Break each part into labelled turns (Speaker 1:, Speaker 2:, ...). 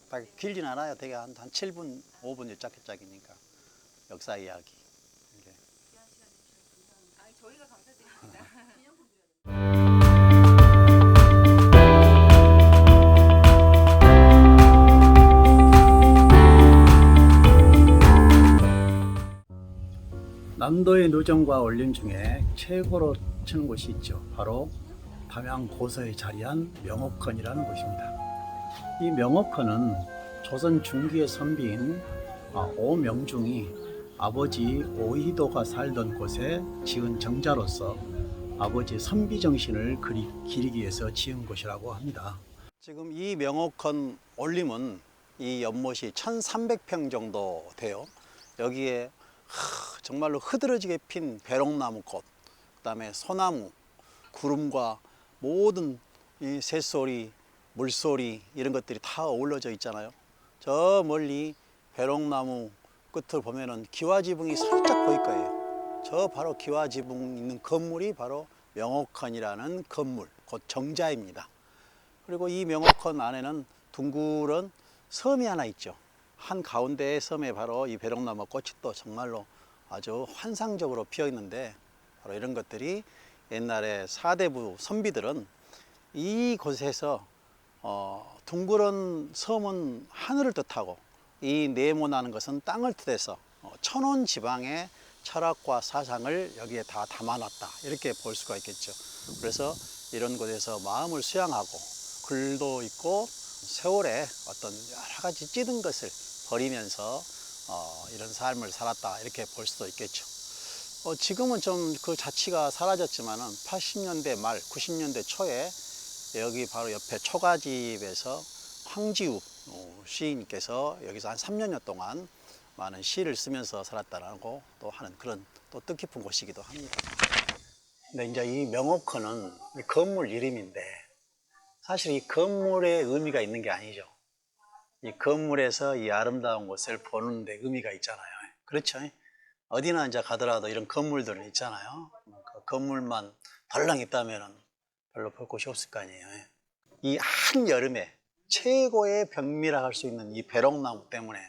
Speaker 1: 딱 길진 않아요. 되게 한 7분, 5분 짝짝이니까 역사 이야기. 이게.
Speaker 2: 저희가 감사드립니다.
Speaker 1: 남도의 누정과 원림 중에 최고로 치는 곳이 있죠. 바로 담양 고서에 자리한 명옥헌이라는 곳입니다. 이 명옥헌은 조선 중기의 선비인 오명중이 아버지 오이도가 살던 곳에 지은 정자로서 아버지 선비 정신을 기리기 위해서 지은 곳이라고 합니다. 지금 이 명옥헌 원림은 이 연못이 1300평 정도 돼요. 여기에 정말로 흐드러지게 핀 배롱나무꽃, 그 다음에 소나무, 구름과 모든 이 새소리, 물소리 이런 것들이 다 어우러져 있잖아요. 저 멀리 배롱나무 끝을 보면은 기와지붕이 살짝 보일 거예요. 저 바로 기와지붕 있는 건물이 바로 명옥헌이라는 건물, 곧 정자입니다. 그리고 이 명옥헌 안에는 둥그런 섬이 하나 있죠. 한 가운데의 섬에 바로 이 배롱나무 꽃이 또 정말로 아주 환상적으로 피어 있는데, 바로 이런 것들이 옛날에 사대부 선비들은 이곳에서 둥그런 섬은 하늘을 뜻하고 이 네모나는 것은 땅을 뜻해서 천원 지방의 철학과 사상을 여기에 다 담아놨다, 이렇게 볼 수가 있겠죠. 그래서 이런 곳에서 마음을 수양하고 글도 있고 세월에 어떤 여러 가지 찌든 것을 버리면서 이런 삶을 살았다, 이렇게 볼 수도 있겠죠. 지금은 좀 그 자취가 사라졌지만은 80년대 말 90년대 초에 여기 바로 옆에 초가집에서 황지우 시인께서 여기서 한 3년여 동안 많은 시를 쓰면서 살았다라고 또 하는 그런 또 뜻깊은 곳이기도 합니다. 근데 이제 이 명옥헌은 이 건물 이름인데, 사실 이 건물에 의미가 있는 게 아니죠. 이 건물에서 이 아름다운 곳을 보는 데 의미가 있잖아요. 그렇죠? 어디나 이제 가더라도 이런 건물들은 있잖아요. 그 건물만 덜렁 있다면 별로 볼 곳이 없을 거 아니에요. 이 한여름에 최고의 병미라 할 수 있는 이 배롱나무 때문에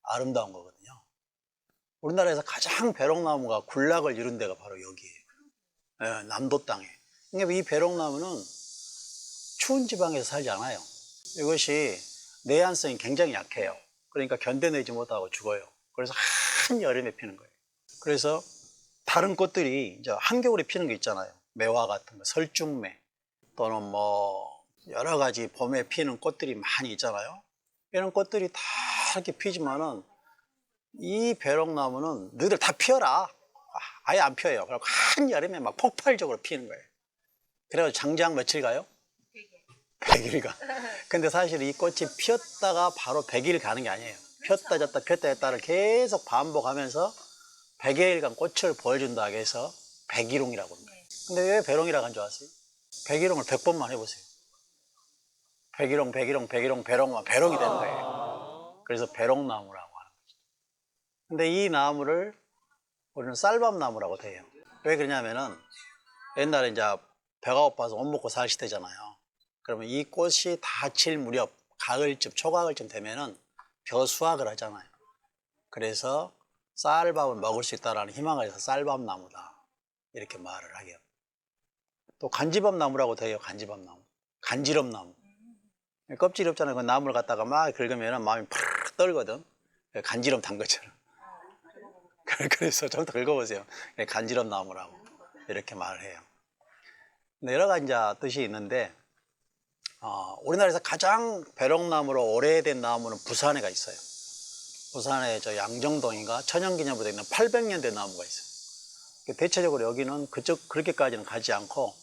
Speaker 1: 아름다운 거거든요. 우리나라에서 가장 배롱나무가 군락을 이룬 데가 바로 여기예요. 남도 땅에. 그러니까 이 배롱나무는 추운 지방에서 살지 않아요. 이것이 내한성이 굉장히 약해요. 그러니까 견뎌내지 못하고 죽어요. 그래서 한여름에 피는 거예요. 그래서 다른 꽃들이 이제 한겨울에 피는 게 있잖아요. 매화 같은 거, 설중매, 또는 뭐 여러 가지 봄에 피는 꽃들이 많이 있잖아요. 이런 꽃들이 다 이렇게 피지만은 이 배롱나무는 너희들 다 피어라. 아예 안 피어요. 그리고 한여름에 막 폭발적으로 피는 거예요. 그래서 장장 며칠 가요? 100일 가. 근데 사실 이 꽃이 피었다가 바로 100일 가는 게 아니에요. 피었다 졌다 피었다 졌다를 계속 반복하면서 100여일간 꽃을 보여준다 해서 백일홍이라고 합니다. 근데 왜 배롱이라고 한 줄 아세요? 백일홍을 100번만 해보세요. 백일홍, 백일홍, 백일홍, 배롱만 배롱이 되는 거예요. 그래서 배롱나무라고 하는 거죠. 근데 이 나무를 우리는 쌀밥나무라고 돼요. 왜 그러냐면은 옛날에 이제 배가 고파서 못 먹고 살 시대잖아요. 그러면 이 꽃이 다 질 무렵, 가을쯤, 초가을쯤 되면은 벼수확을 하잖아요. 그래서 쌀밥을 먹을 수 있다는 희망을 해서 쌀밥나무다, 이렇게 말을 하게요. 또 간지밥나무라고 돼요. 간지밥나무, 간지럽나무. 껍질이 없잖아요. 그 나무를 갖다가 막 긁으면 마음이 팍 떨거든. 간지럼 단 것처럼. 그래서 좀 더 긁어보세요. 간지럽나무라고 이렇게 말을 해요. 근데 여러 가지 뜻이 있는데, 우리나라에서 가장 배롱나무로 오래된 나무는 부산에가 있어요. 부산에 저 양정동인가 천연기념부에 있는 800년 된 나무가 있어요. 대체적으로 여기는 그렇게까지는 가지 않고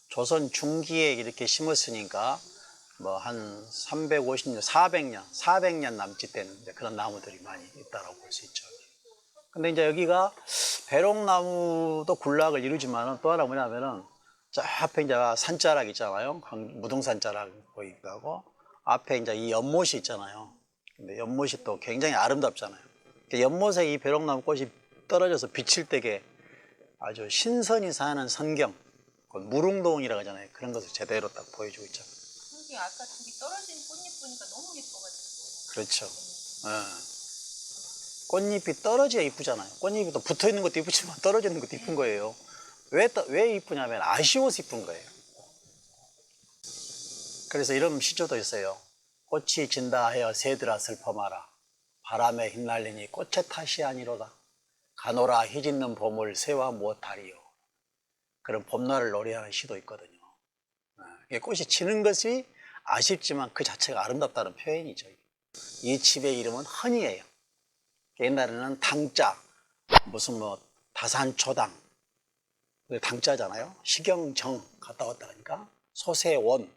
Speaker 1: 조선 중기에 이렇게 심었으니까 뭐 한 350년, 400년 남짓 된 그런 나무들이 많이 있다고 볼 수 있죠. 근데 이제 여기가 배롱나무도 군락을 이루지만 또 하나 뭐냐면은 저 앞에 이제 산자락 있잖아요. 무등산자락 보이기도 하고, 앞에 이제 이 연못이 있잖아요. 근데 연못이 또 굉장히 아름답잖아요. 연못에 이 배롱나무 꽃이 떨어져서 비칠 때게 아주 신선히 사는 선경, 무릉도원이라고 하잖아요. 그런 것을 제대로 딱 보여주고 있죠.
Speaker 2: 선생님, 아까 저기 떨어진 꽃잎 보니까 너무 예뻐가지고.
Speaker 1: 그렇죠. 꽃잎이 떨어져야 이쁘잖아요. 꽃잎이 또 붙어 있는 것도 이쁘지만 떨어져 있는 것도 이쁜 거예요. 왜 이쁘냐면 아쉬워서 이쁜 거예요. 그래서 이런 시조도 있어요. 꽃이 진다 하여 새들아 슬퍼 마라. 바람에 휘날리니 꽃의 탓이 아니로다. 가노라 희짓는 봄을 새와 무엇하리요. 그런 봄날을 노래하는 시도 있거든요. 꽃이 지는 것이 아쉽지만 그 자체가 아름답다는 표현이죠. 이 집의 이름은 헌이에요. 옛날에는 당자, 무슨 뭐 다산초당, 당자잖아요. 식영정 갔다 왔다 그러니까 소세원,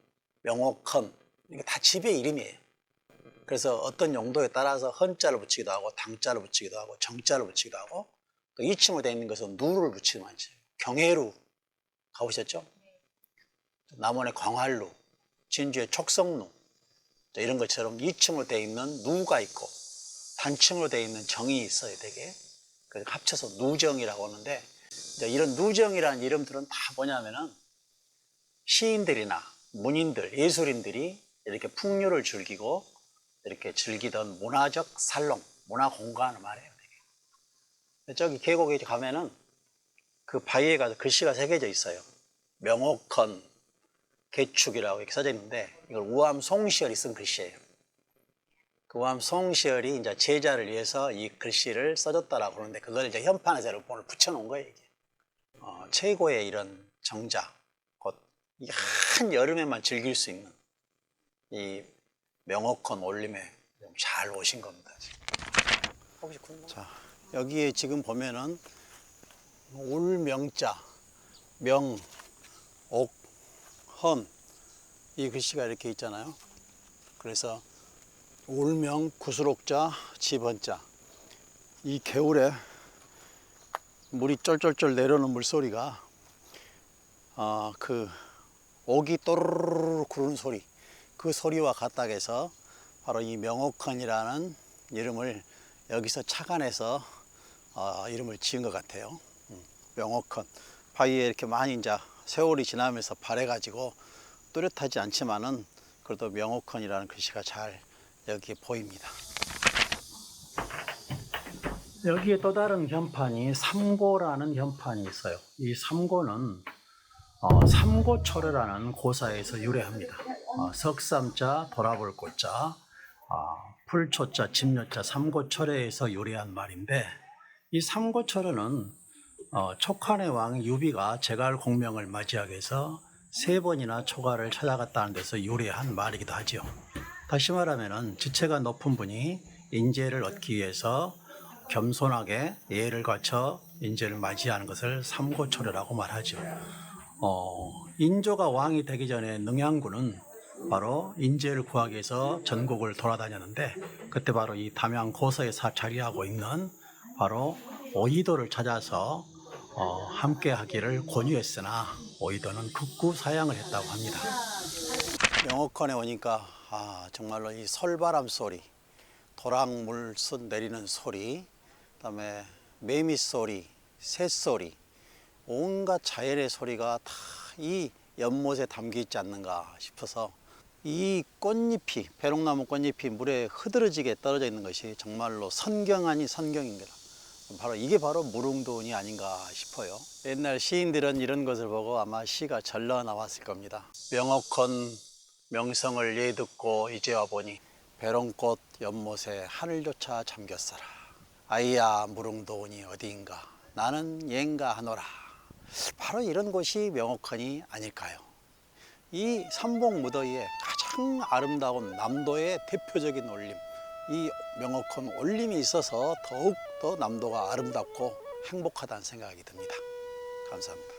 Speaker 1: 명옥헌 이게 다 집의 이름이에요. 그래서 어떤 용도에 따라서 헌자를 붙이기도 하고 당자를 붙이기도 하고 정자를 붙이기도 하고 또 이침으로 되어 있는 것은 누를 붙이기도 하죠. 경회루 가보셨죠? 남원의 광활루, 진주의 촉성루 이런 것처럼 이침으로 되어 있는 누가 있고 단층으로 되어 있는 정이 있어야 되게 그래서 합쳐서 누정이라고 하는데 이제 이런 누정이라는 이름들은 다 뭐냐면은 시인들이나 문인들, 예술인들이 이렇게 풍류를 즐기고 이렇게 즐기던 문화적 살롱, 문화 공간을 말해요. 되게. 저기 계곡에 가면은 그 바위에 가서 글씨가 새겨져 있어요. 명옥헌 개축이라고 이렇게 써져 있는데 이걸 우암 송시열이 쓴 글씨예요. 그 우암 송시열이 이제 제자를 위해서 이 글씨를 써줬다라고 그러는데 그걸 이제 현판에서 오늘 붙여놓은 거예요. 이게. 최고의 이런 정자, 곧 한 여름에만 즐길 수 있는 이 명옥헌 올림에 잘 오신 겁니다. 혹시 자, 여기에 지금 보면은 올명자, 명, 옥, 헌 이 글씨가 이렇게 있잖아요. 그래서 올명, 구슬옥자, 집헌자. 이 개울에 물이 쫄쫄쫄 내려오는 물소리가 그 옥이 또르르르 구르는 소리 그 소리와 같다고 해서 바로 이 명옥헌이라는 이름을 여기서 착안해서 이름을 지은 것 같아요. 명옥헌 바위에 이렇게 많이 이제 세월이 지나면서 발해가지고 뚜렷하지 않지만은 그래도 명옥헌이라는 글씨가 잘 여기에 보입니다. 여기에 또 다른 현판이 삼고라는 현판이 있어요. 이 삼고는 삼고초려라는 고사에서 유래합니다. 석삼자, 돌아볼 고자, 풀초자, 집요자, 삼고초려에서 유래한 말인데 이 삼고초려는 촉한의 왕 유비가 제갈 공명을 맞이하기 위해서 3번이나 초가를 찾아갔다는 데서 유래한 말이기도 하죠. 다시 말하면 지체가 높은 분이 인재를 얻기 위해서 겸손하게 예를 갖춰 인재를 맞이하는 것을 삼고초려라고 말하죠. 인조가 왕이 되기 전에 능양군은 바로 인재를 구하기 위해서 전국을 돌아다녔는데 그때 바로 이 담양 고서에 자리하고 있는 바로 오이도를 찾아서 함께 하기를 권유했으나 오이도는 극구 사양을 했다고 합니다. 명옥헌에 오니까 정말로 이 설바람 소리, 도랑물 내리는 소리, 그다음에 매미 소리, 새 소리, 온갖 자연의 소리가 다 이 연못에 담겨 있지 않는가 싶어서 이 꽃잎이 배롱나무 꽃잎이 물에 흐드러지게 떨어져 있는 것이 정말로 선경 아닌 선경입니다. 이게 바로 무릉도원이 아닌가 싶어요. 옛날 시인들은 이런 것을 보고 아마 시가 절러 나왔을 겁니다. 명옥헌 명성을 예 듣고 이제 와보니 배롱꽃 연못에 하늘조차 잠겼어라. 아이야 무릉도원이 어디인가 나는 옌가 하노라. 바로 이런 곳이 명옥헌이 아닐까요? 이 삼봉무더위에 가장 아름다운 남도의 대표적인 올림, 이 명옥헌 올림이 있어서 더욱더 남도가 아름답고 행복하다는 생각이 듭니다. 감사합니다.